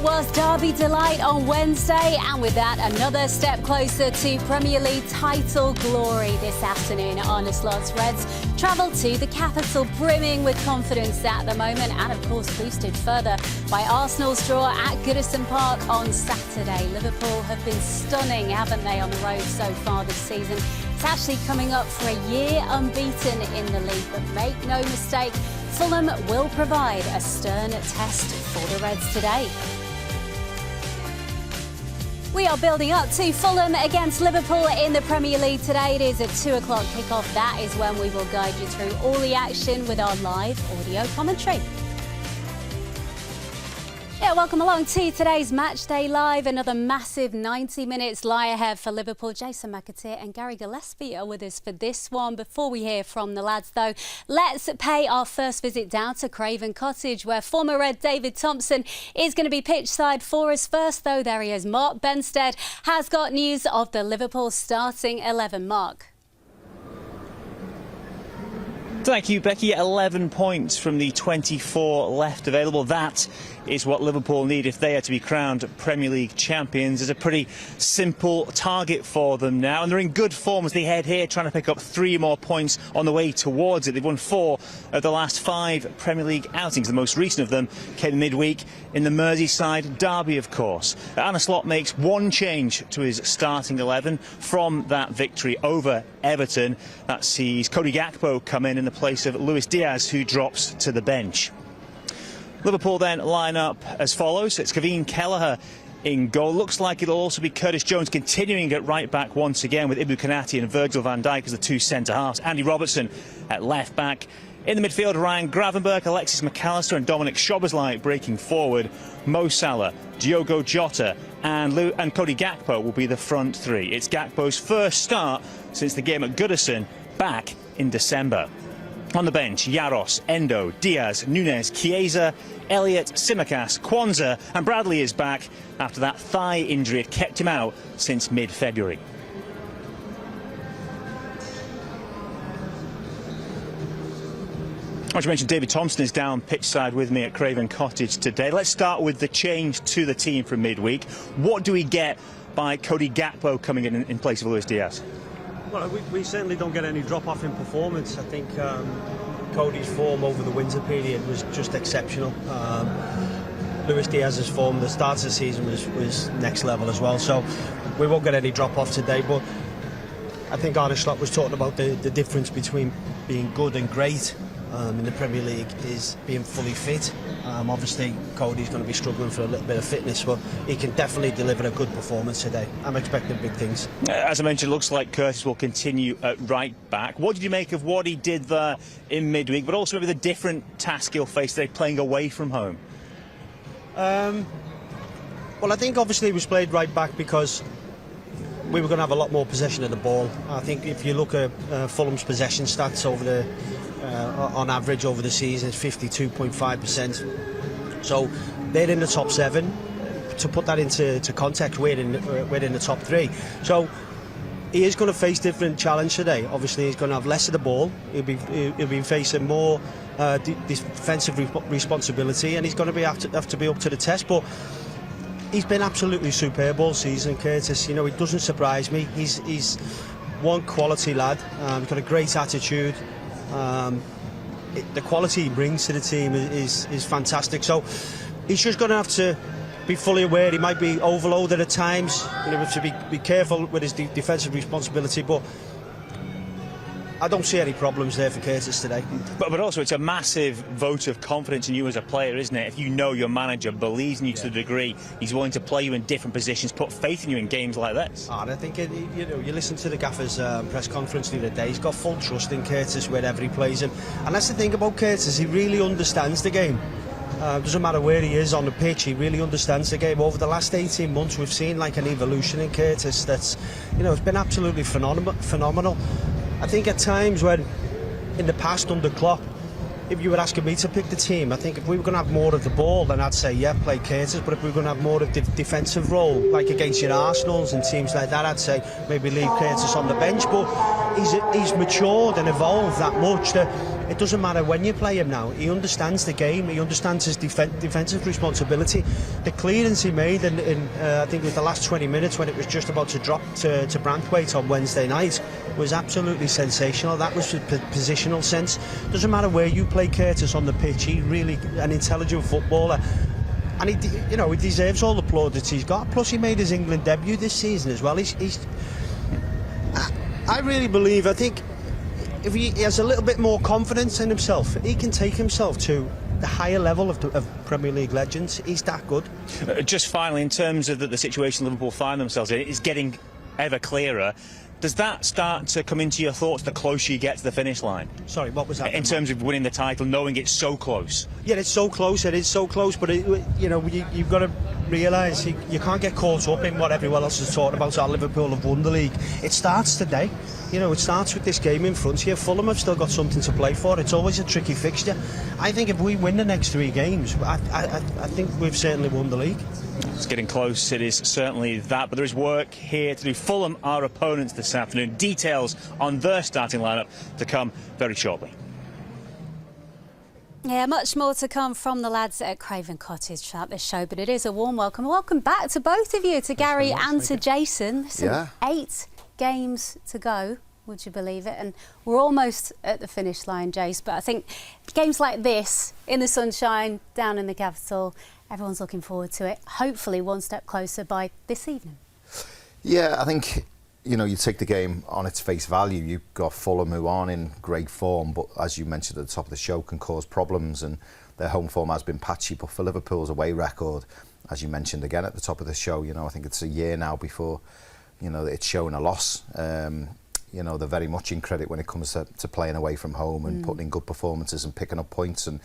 It was Derby Delight on Wednesday, and with that, another step closer to Premier League title glory this afternoon. Arne Slot's Reds travel to the capital, brimming with confidence at the moment, and of course boosted further by Arsenal's draw at Goodison Park on Saturday. Liverpool have been stunning, haven't they, on the road so far this season? It's actually coming up for a year unbeaten in the league, but make no mistake, Fulham will provide a stern test for the Reds today. We are building up to Fulham against Liverpool in the Premier League today. It is a 2 o'clock kickoff. That is when we will guide you through all the action with our live audio commentary. Yeah, welcome along to today's Match Day Live. Another massive 90 minutes lie ahead for Liverpool. Jason McAteer and Gary Gillespie are with us for this one. Before we hear from the lads, though, let's pay our first visit down to Craven Cottage, where former Red David Thompson is going to be pitch side for us. First, though, there he is. Mark Benstead has got news of the Liverpool starting 11. Mark. Thank you, Becky. 11 points from the 24 left available. That is what Liverpool need if they are to be crowned Premier League champions. There's a pretty simple target for them now, and they're in good form as they head here, trying to pick up 3 more points on the way towards it. They've won 4 of the last 5 Premier League outings. The most recent of them came midweek in the Merseyside derby, of course. Arne Slot makes one change to his starting 11 from that victory over Everton. That sees Cody Gakpo come in the place of Luis Diaz, who drops to the bench. Liverpool then line up as follows. It's Kevin Kelleher in goal. Looks like it'll also be Curtis Jones continuing at right back once again, with Ibu Konate and Virgil van Dijk as the 2 centre-halves. Andy Robertson at left back. In the midfield, Ryan Gravenberch, Alexis McAllister and Dominic Szoboszlai breaking forward. Mo Salah, Diogo Jota and Cody Gakpo will be the front 3. It's Gakpo's first start since the game at Goodison back in December. On the bench, Yaros, Endo, Diaz, Nunez, Chiesa, Elliott, Tsimikas, Kwanzaa and Bradley is back after that thigh injury had kept him out since mid-February. As you mentioned, David Thompson is down pitch side with me at Craven Cottage today. Let's start with the change to the team from midweek. What do we get by Cody Gakpo coming in place of Luis Diaz? Well, we certainly don't get any drop-off in performance. I think Cody's form over the winter period was just exceptional. Luis Diaz's form at the start of the season was next level as well. So we won't get any drop-off today. But I think Arne Slot was talking about the difference between being good and great in the Premier League is being fully fit. Obviously, Cody's going to be struggling for a little bit of fitness, but he can definitely deliver a good performance today. I'm expecting big things. As I mentioned, it looks like Curtis will continue at right back. What did you make of what he did there in midweek, but also maybe the different task he'll face today playing away from home? Well, I think obviously he was played right back because we were going to have a lot more possession of the ball. I think if you look at Fulham's possession stats over on average over the season, it's 52.5%. So they're in the top 7. To put that into context, we're in the top 3. So he is going to face different challenge today. Obviously, he's going to have less of the ball. He'll be facing more defensive responsibility, and he's going to have to be up to the test. But he's been absolutely superb all season, Curtis. You know, it doesn't surprise me. He's one quality lad. He's got a great attitude. The quality he brings to the team is fantastic. So he's just going to have to be fully aware. He might be overloaded at times. You know, have to be careful with his defensive responsibility. But I don't see any problems there for Curtis today. But also, it's a massive vote of confidence in you as a player, isn't it? If you know your manager believes in you to the degree he's willing to play you in different positions, put faith in you in games like this. And I think you listen to the gaffer's press conference the other day. He's got full trust in Curtis wherever he plays him, and that's the thing about Curtis. He really understands the game. Doesn't matter where he is on the pitch, he really understands the game. Over the last 18 months, we've seen like an evolution in Curtis that's, you know, it's been absolutely phenomenal. I think at times when, in the past under Klopp, if you were asking me to pick the team, I think if we were going to have more of the ball, then I'd say, yeah, play Curtis. But if we were going to have more of the defensive role, like against your Arsenals and teams like that, I'd say maybe leave Curtis on the bench. But he's matured and evolved that much that it doesn't matter when you play him now. He understands the game. He understands his defensive responsibility. The clearance he made in I think it was the last 20 minutes when it was just about to drop to Branthwaite on Wednesday night was absolutely sensational. That was a positional sense. Doesn't matter where you play Curtis on the pitch. He's really an intelligent footballer. And he deserves all the plaudits he's got. Plus, he made his England debut this season as well. I really believe, I think, if he has a little bit more confidence in himself, he can take himself to the higher level of Premier League legends. He's that good. Just finally, in terms of the situation Liverpool find themselves in, it's getting ever clearer. Does that start to come into your thoughts the closer you get to the finish line? Sorry, what was that? In terms of winning the title, knowing it's so close? Yeah, it's so close. It is so close, but you've got to realise you can't get caught up in what everyone else is talking about. How Liverpool have won the league. It starts today. It starts with this game in front here. Fulham have still got something to play for. It's always a tricky fixture. I think if we win the next 3 games, I think we've certainly won the league. It's getting close, it is certainly that, but there is work here to do. Fulham are opponents this afternoon. Details on their starting lineup to come very shortly. Yeah, much more to come from the lads at Craven Cottage throughout this show, but it is a warm welcome. Welcome back to both of you, to Gary and to Jason. So 8 games to go, would you believe it? And we're almost at the finish line, Jace, but I think games like this, in the sunshine, down in the capital, everyone's looking forward to it. Hopefully one step closer by this evening. Yeah, I think, you take the game on its face value. You've got Fulham, who aren't in great form, but as you mentioned at the top of the show, can cause problems, and their home form has been patchy. But for Liverpool's away record, as you mentioned again at the top of the show, I think it's a year now before, it's shown a loss. They're very much in credit when it comes to playing away from home and putting in good performances and picking up points. And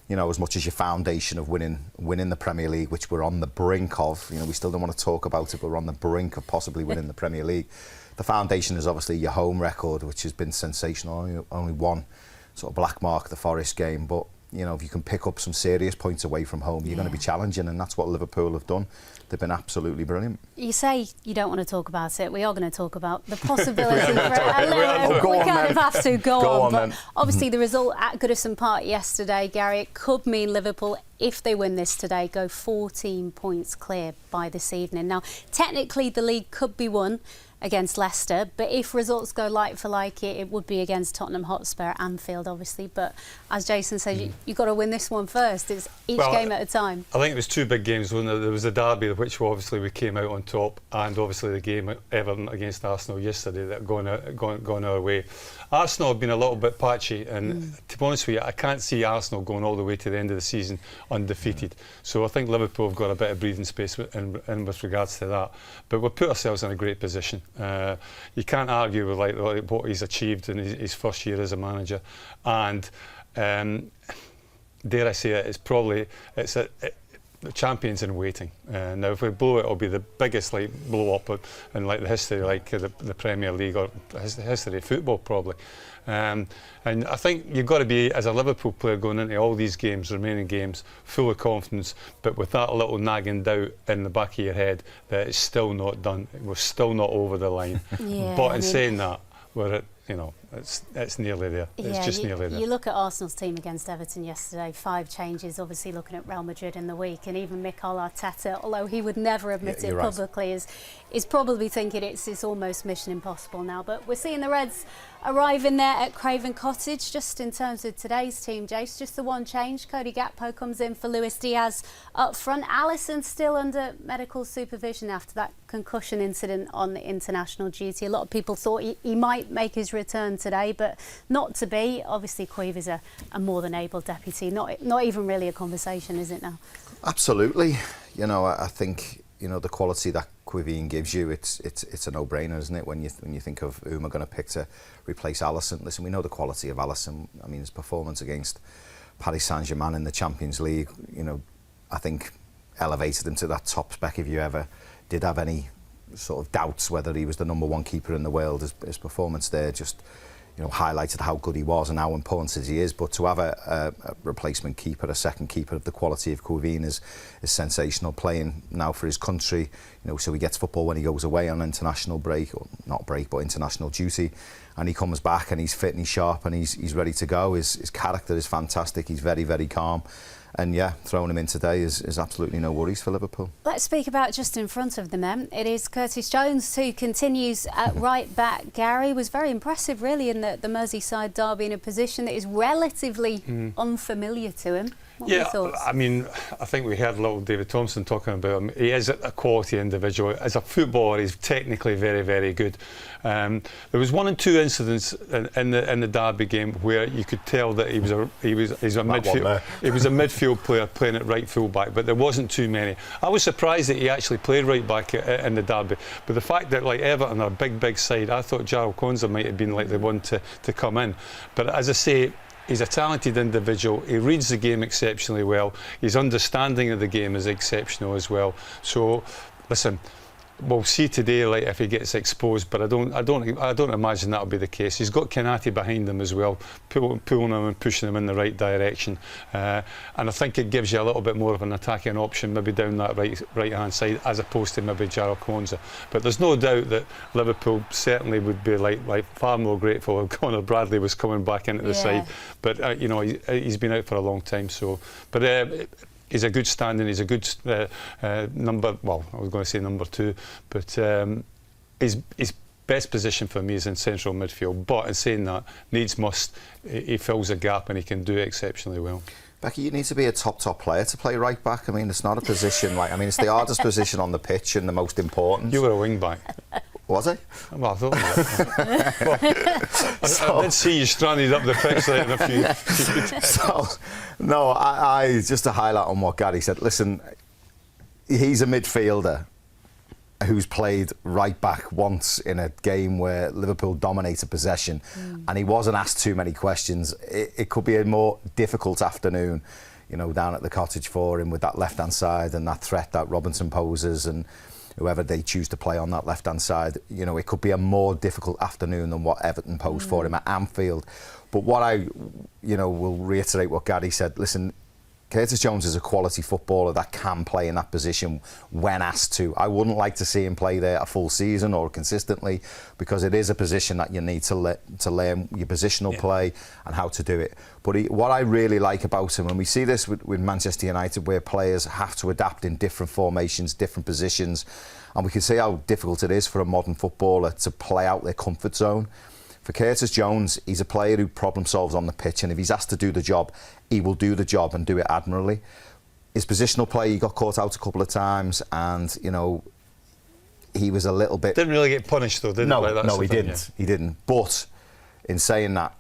as much as your foundation of winning the Premier League, which we're on the brink of, we still don't want to talk about it, but we're on the brink of possibly winning the Premier League. The foundation is obviously your home record, which has been sensational. Only one sort of black mark, the Forest game, but if you can pick up some serious points away from home, you're going to be challenging, and that's what Liverpool have done. They've been absolutely brilliant. You say you don't want to talk about it. We are going to talk about the possibility for we kind of have to go on. But obviously the result at Goodison Park yesterday, Gary, it could mean Liverpool, if they win this today, go 14 points clear by this evening. Now, technically the league could be won against Leicester, but if results go like for like, it would be against Tottenham Hotspur at Anfield, obviously. But as Jason said, you've got to win this one first. It's each game at a time. I think it was 2 big games, wasn't there? There was the derby, which obviously we came out on top, and obviously the game at Everton against Arsenal yesterday that gone our way. Arsenal have been a little bit patchy, and to be honest with you, I can't see Arsenal going all the way to the end of the season undefeated. So I think Liverpool have got a bit of breathing space in with regards to that. But we've put ourselves in a great position. You can't argue with like what he's achieved in his first year as a manager, and dare I say it, it's the champions in waiting. Now, if we blow it, it'll be the biggest blow up in the history, the Premier League or the history of football, probably. And I think you've got to be, as a Liverpool player, going into all these remaining games, full of confidence, but with that little nagging doubt in the back of your head that it's still not done. We're still not over the line. But in saying that, we're at, it's nearly there. It's just nearly there. You look at Arsenal's team against Everton yesterday, 5 changes, obviously looking at Real Madrid in the week, and even Mikel Arteta, although he would never admit it publicly, is probably thinking it's almost mission impossible now. But we're seeing the Reds arriving there at Craven Cottage. Just in terms of today's team, Jace, just the one change. Cody Gakpo comes in for Luis Diaz up front. Alisson still under medical supervision after that concussion incident on the international duty. A lot of people thought he might make his return today, but not to be. Obviously, Queeve a more than able deputy. Not even really a conversation, is it now? Absolutely. I think the quality that Quivine gives you, it's a no-brainer, isn't it? When you think of who am I going to pick to replace Alisson? Listen, we know the quality of Alisson. I mean, his performance against Paris Saint-Germain in the Champions League, I think elevated him to that top spec. If you ever did have any sort of doubts whether he was the #1 keeper in the world, his performance there just highlighted how good he was and how important he is. But to have a replacement keeper, a second keeper of the quality of Quivine is sensational. Playing now for his country, so he gets football when he goes away on international break, or not break, but international duty, and he comes back and he's fit and he's sharp and he's ready to go. His character is fantastic. He's very, very calm. And yeah, throwing him in today is absolutely no worries for Liverpool. Let's speak about just in front of them then. It is Curtis Jones who continues at right back. Gary was very impressive really in the Merseyside derby in a position that is relatively unfamiliar to him. What are your thoughts? I mean, I think we heard little David Thompson talking about him. He is a quality individual. As a footballer, he's technically very, very good. There was 1 and 2 incidents in the Derby game where you could tell that he's a midfield player playing at right full back, but there wasn't too many. I was surprised that he actually played right back in the Derby, but the fact that like Everton are a big side, I thought Jarrell Konza might have been like the one to come in. But as I say, he's a talented individual. He reads the game exceptionally well. His understanding of the game is exceptional as well. So, listen, we'll see today, like, if he gets exposed, but I don't imagine that'll be the case. He's got Kanati behind him as well, pulling him and pushing him in the right direction. And I think it gives you a little bit more of an attacking option, maybe down that right-hand side, as opposed to maybe Jarrell Konza. But there's no doubt that Liverpool certainly would be like far more grateful if Conor Bradley was coming back into the side. But you know, he's been out for a long time. So, but. He's a good standing, he's a good number, well, I was going to say number 2, but his best position for me is in central midfield. But in saying that, needs must, he fills a gap and he can do it exceptionally well. Becky, you need to be a top player to play right back. I mean, it's not a position like, I mean, it's the hardest position on the pitch and the most important. You were a wing back. Was I? Well, I thought I did see you stranded up the pitch like in a few. So, no, I just to highlight on what Gary said. Listen, he's a midfielder who's played right back once in a game where Liverpool dominated possession, and he wasn't asked too many questions. It could be a more difficult afternoon, you know, down at the Cottage for him with that left-hand side and that threat that Robinson poses and whoever they choose to play on that left-hand side. You know, it could be a more difficult afternoon than what Everton posed for him at Anfield. But what I, you know, will reiterate what Gary said. Listen, Curtis Jones is a quality footballer that can play in that position when asked to. I wouldn't like to see him play there a full season or consistently, because it is a position that you need to learn your positional play and how to do it. But what I really like about him, and we see this with Manchester United, where players have to adapt in different formations, different positions, and we can see how difficult it is for a modern footballer to play out their comfort zone. For Curtis Jones, he's a player who problem solves on the pitch, and if he's asked to do the job, he will do the job and do it admirably. His positional play, he got caught out a couple of times, and, you know, he was a little bit... Didn't really get punished though, did he? No, he didn't. He didn't. But in saying that,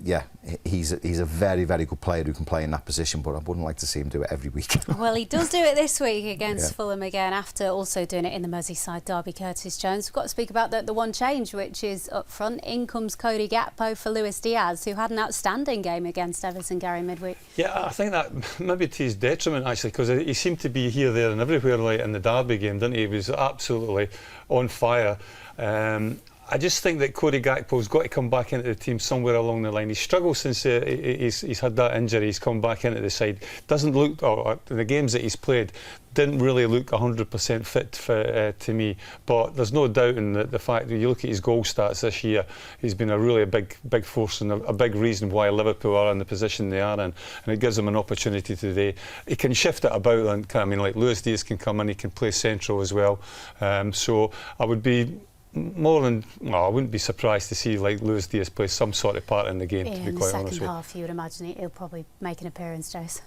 yeah, he's a very, very good player who can play in that position, but I wouldn't like to see him do it every week. Well, he does do it this week against Fulham again, after also doing it in the Merseyside derby, Curtis Jones. We've got to speak about the one change, which is up front. In comes Cody Gakpo for Luis Diaz, who had an outstanding game against Everton, Gary, midweek. Yeah, I think that maybe to his detriment, actually, because he seemed to be here, there and everywhere, like in the derby game, didn't he? He was absolutely on fire. I just think that Cody Gakpo's got to come back into the team somewhere along the line. He's struggled since he's had that injury. He's come back into the side. Doesn't look, or the games that he's played, didn't really look 100% fit to me. But there's no doubt in the fact that you look at his goal stats this year, he's been a really big force and a big reason why Liverpool are in the position they are in. And it gives them an opportunity today. He can shift it about, and I mean, like Luis Diaz can come in, he can play central as well. So I would be more than, well, I wouldn't be surprised to see like Luis Diaz play some sort of part in the game, to be quite honest with you. In the second half, you would imagine he'll probably make an appearance, Jose.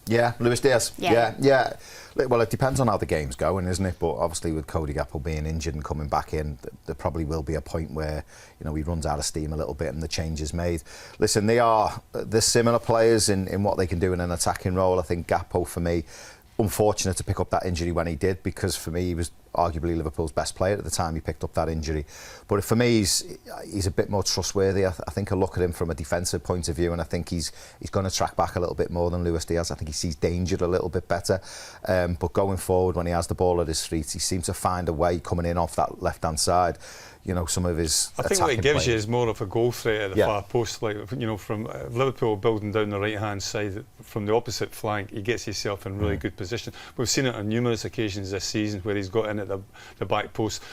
Yeah, Luis Diaz. Yeah. Well, it depends on how the game's going, isn't it? But obviously with Cody Gakpo being injured and coming back in, there probably will be a point where, you know, he runs out of steam a little bit and the change is made. Listen, they're similar players in what they can do in an attacking role. I think Gakpo, for me, unfortunate to pick up that injury when he did, because for me he was arguably Liverpool's best player at the time he picked up that injury. But for me he's a bit more trustworthy. I think I look at him from a defensive point of view, and I think he's going to track back a little bit more than Luis Diaz. I think he sees danger a little bit better. But going forward, when he has the ball at his feet, he seems to find a way coming in off that left-hand side. You know, some of his I think what it gives you is more of a goal threat at the far post, like, you know, from Liverpool building down the right-hand side from the opposite flank, he gets himself in really good position. We've seen it on numerous occasions this season where he's got in at the back post,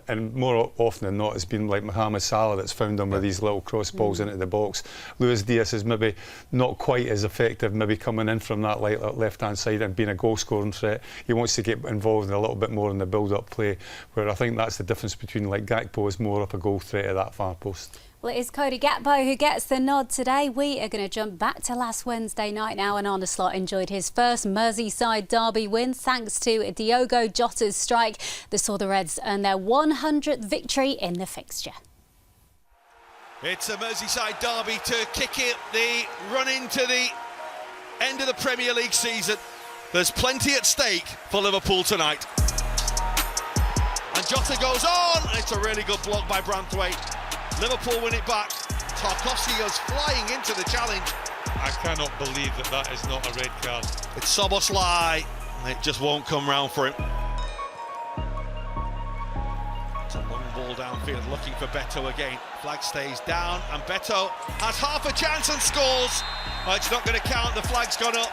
and more often than not it's been like Mohamed Salah that's found him with these little cross balls into the box. Luis Diaz is maybe not quite as effective, maybe coming in from that left-hand side and being a goal-scoring threat. He wants to get involved in a little bit more in the build-up play, where I think that's the difference between like Gakpo is more of a goal threat at that far post. Well, it is Cody Gakpo who gets the nod today. We are going to jump back to last Wednesday night now, and Arne Slot enjoyed his first Merseyside derby win thanks to Diogo Jota's strike that saw the Reds earn their 100th victory in the fixture. It's a Merseyside derby to kick it, the run into the end of the Premier League season. There's plenty at stake for Liverpool tonight. And Jota goes on, and it's a really good block by Branthwaite. Liverpool win it back. Tarkowski goes flying into the challenge. I cannot believe that that is not a red card. It's Szoboszlai, and it just won't come round for him. It's a long ball downfield, looking for Beto again. Flag stays down, and Beto has half a chance and scores. Oh, it's not going to count, the flag's gone up.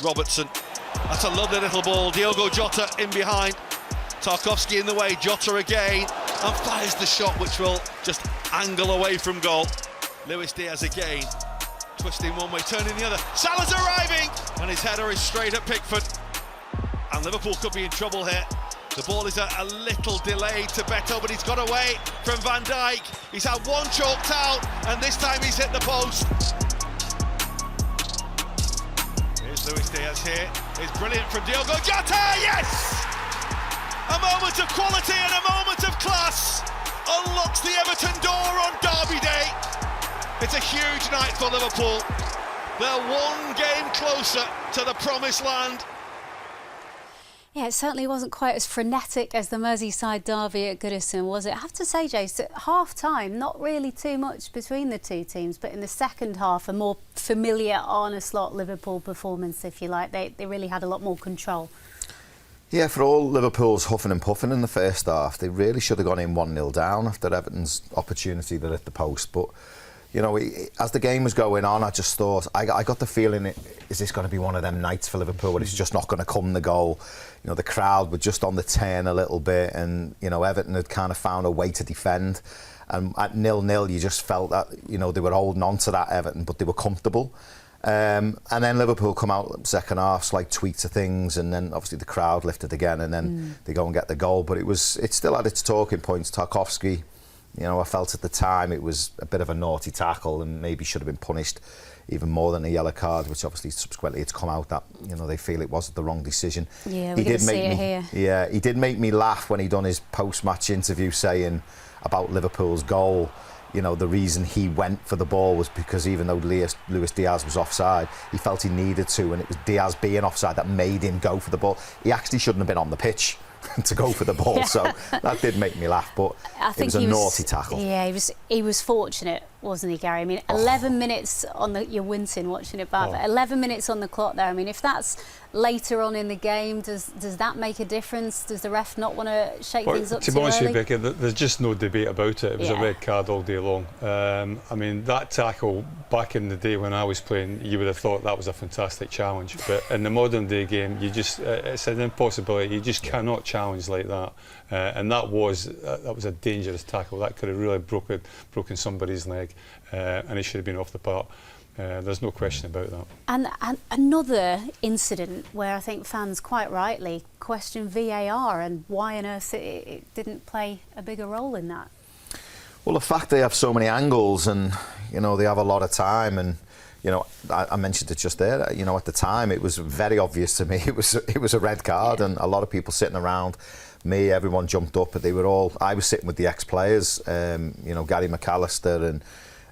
Robertson, that's a lovely little ball. Diogo Jota in behind. Tarkowski in the way, Jota again, and fires the shot which will just angle away from goal. Luis Diaz again, twisting one way, turning the other. Salah's arriving, and his header is straight at Pickford. And Liverpool could be in trouble here. The ball is a little delayed to Beto, but he's got away from Van Dijk. He's had one choked out, and this time he's hit the post. Here's Luis Diaz here. It's brilliant from Diogo Jota, yes! A moment of quality and a moment of class unlocks the Everton door on Derby Day. It's a huge night for Liverpool. They're one game closer to the promised land. Yeah, it certainly wasn't quite as frenetic as the Merseyside derby at Goodison, was it? I have to say, Jace, at half-time, not really too much between the two teams, but in the second half, a more familiar Arne Slot Liverpool performance, if you like. They really had a lot more control. Yeah, for all Liverpool's huffing and puffing in the first half, they really should have gone in 1-0 down after Everton's opportunity that hit the post. But, you know, as the game was going on, I just thought, I got the feeling, is this going to be one of them nights for Liverpool where it's just not going to come the goal? You know, the crowd were just on the turn a little bit, and, you know, Everton had kind of found a way to defend. And at 0-0, you just felt that, you know, they were holding on to that Everton, but they were comfortable. And then Liverpool come out second half, slight tweaks of things, and then obviously the crowd lifted again, and then they go and get the goal. But it still had its talking points. Tarkowski, you know, I felt at the time it was a bit of a naughty tackle and maybe should have been punished even more than a yellow card, which obviously subsequently it's come out that, you know, they feel it was the wrong decision. Yeah, we did see it here. Yeah, he did make me laugh when he done his post-match interview saying about Liverpool's goal. You know, the reason he went for the ball was because even though Luis Diaz was offside, he felt he needed to, and it was Diaz being offside that made him go for the ball. He actually shouldn't have been on the pitch to go for the ball, so that did make me laugh, but I think it was a naughty tackle. Yeah, he was fortunate, wasn't he, Gary? I mean, 11 minutes on you're wincing watching it back, but 11 minutes on the clock there. I mean, if that's later on in the game, does that make a difference? Does the ref not want to shake things up too early? To be honest with you, Becky, there's just no debate about it. It was a red card all day long. I mean, that tackle back in the day when I was playing, you would have thought that was a fantastic challenge. But in the modern day game, it's an impossibility. You just cannot challenge like that. And that was a dangerous tackle. That could have really broken somebody's leg, and he should have been off the park. There's no question about that. And another incident where I think fans quite rightly question VAR and why on earth it didn't play a bigger role in that. Well, the fact they have so many angles and, you know, they have a lot of time, and, you know, I mentioned it just there, you know, at the time it was very obvious to me it was a red card, and a lot of people sitting around me, everyone jumped up, but I was sitting with the ex-players, you know, Gary McAllister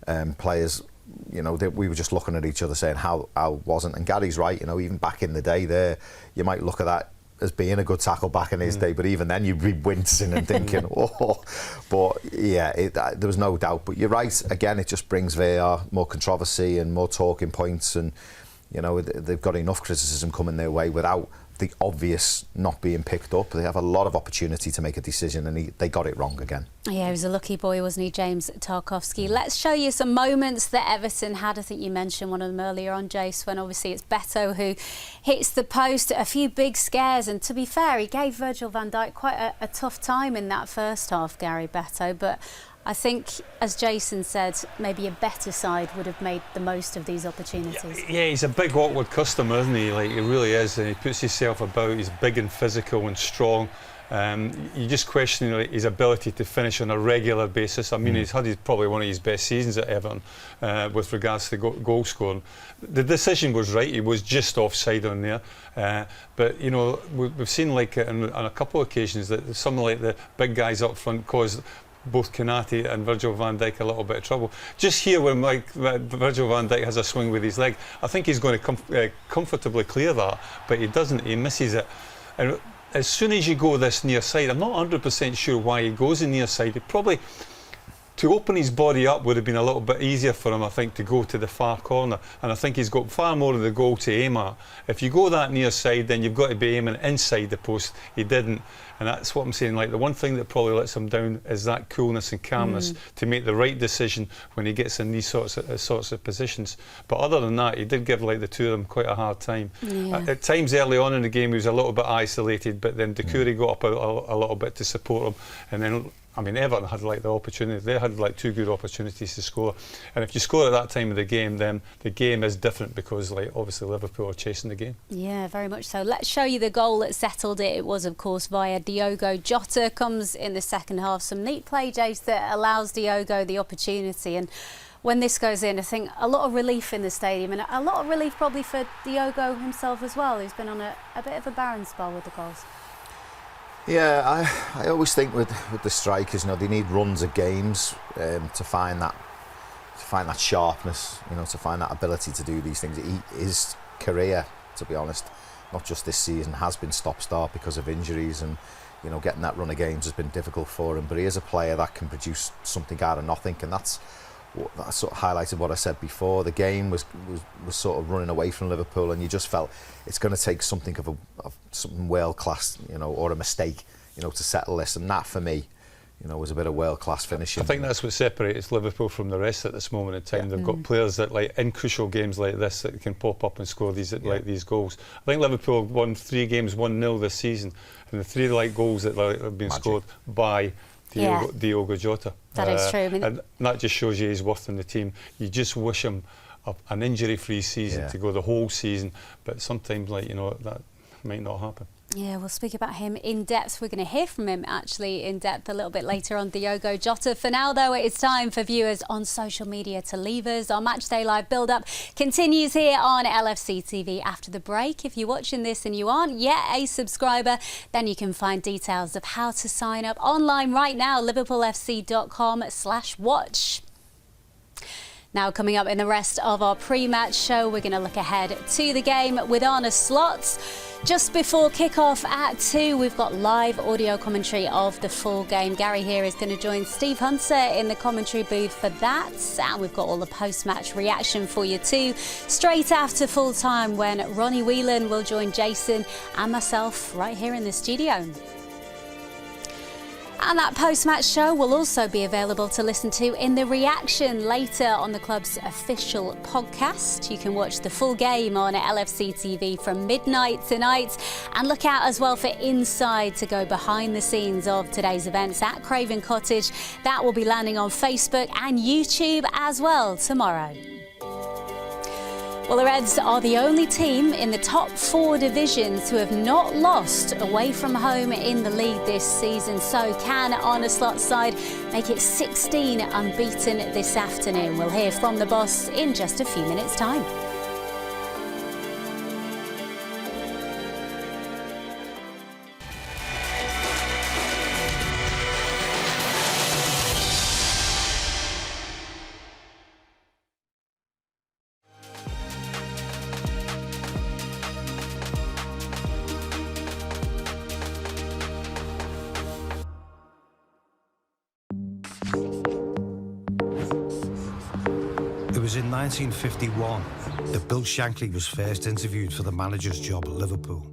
and players. You know, we were just looking at each other saying how wasn't, and Gary's right, you know, even back in the day there, you might look at that as being a good tackle back in his day, but even then you'd be wincing and thinking, oh, but yeah, there was no doubt. But you're right, again, it just brings VAR more controversy and more talking points, and, you know, they've got enough criticism coming their way without the obvious not being picked up. They have a lot of opportunity to make a decision, and they got it wrong again. Yeah, he was a lucky boy, wasn't he, James Tarkowski? Let's show you some moments that Everton had. I think you mentioned one of them earlier on, Jace, when obviously it's Beto who hits the post. A few big scares, and to be fair, he gave Virgil van Dijk quite a tough time in that first half, Gary Beto, but I think, as Jason said, maybe a better side would have made the most of these opportunities. Yeah, he's a big, awkward customer, isn't he? Like, he really is, and he puts himself about. He's big and physical and strong. You just question his ability to finish on a regular basis. I mean, he's had probably one of his best seasons at Everton with regards to goal scoring. The decision was right. He was just offside on there. But, you know, we've seen, like, on a couple of occasions that some like the big guys up front caused both Konate and Virgil van Dijk a little bit of trouble. Just here when Virgil van Dijk has a swing with his leg, I think he's going to comfortably clear that, but he doesn't, he misses it. And as soon as you go this near side, I'm not 100% sure why he goes in near side. It probably, to open his body up would have been a little bit easier for him, I think, to go to the far corner. And I think he's got far more of the goal to aim at. If you go that near side, then you've got to be aiming inside the post. He didn't. And that's what I'm saying. Like, the one thing that probably lets him down is that coolness and calmness to make the right decision when he gets in these sorts of positions. But other than that, he did give, like, the two of them quite a hard time. Yeah. At times early on in the game, he was a little bit isolated, but then Doucouré got up a little bit to support him. And then, I mean, Everton had, like, the opportunity. They had, like, two good opportunities to score. And if you score at that time of the game, then the game is different because, like, obviously Liverpool are chasing the game. Yeah, very much so. Let's show you the goal that settled it. It was, of course, via Diogo Jota. Comes in the second half. Some neat play, Jace, that allows Diogo the opportunity. And when this goes in, I think a lot of relief in the stadium, and a lot of relief probably for Diogo himself as well, who's been on a bit of a barren spell with the goals. Yeah, I always think with the strikers, you know, they need runs of games to find that sharpness, you know, to find that ability to do these things. His career, to be honest, not just this season, has been stop-start because of injuries, and, you know, getting that run of games has been difficult for him. But he is a player that can produce something out of nothing, and that sort of highlighted what I said before. The game was sort of running away from Liverpool, and you just felt it's going to take something of something world class, you know, or a mistake, you know, to settle this. And that, for me, you know, was a bit of world class finishing. I think that's what separates Liverpool from the rest at this moment in time. They've got players that, like, in crucial games like this, that can pop up and score these like these goals. I think Liverpool won 3 games 1-0 this season, and the 3 like goals that have been scored by Diogo Jota. That is true. I mean, and that just shows you his worth in the team. You just wish him an injury-free season to go the whole season, but sometimes, like, you know, that might not happen. Yeah, we'll speak about him in depth. We're going to hear from him actually in depth a little bit later on Diogo Jota. For now, though, it's time for viewers on social media to leave us. Our Matchday Live build-up continues here on LFC TV after the break. If you're watching this and you aren't yet a subscriber, then you can find details of how to sign up online right now, liverpoolfc.com/watch. Now, coming up in the rest of our pre-match show, we're going to look ahead to the game with Arne Slot. Just before kick-off at 2, we've got live audio commentary of the full game. Gary here is going to join Steve Hunter in the commentary booth for that. And we've got all the post-match reaction for you too. Straight after full-time, when Ronnie Whelan will join Jason and myself right here in the studio. And that post-match show will also be available to listen to in the reaction later on the club's official podcast. You can watch the full game on LFC TV from midnight tonight, and look out as well for Inside to go behind the scenes of today's events at Craven Cottage. That will be landing on Facebook and YouTube as well tomorrow. Well, the Reds are the only team in the top 4 divisions who have not lost away from home in the league this season. So can Arne Slot's side make it 16 unbeaten this afternoon? We'll hear from the boss in just a few minutes' time. It was in 1951 that Bill Shankly was first interviewed for the manager's job at Liverpool.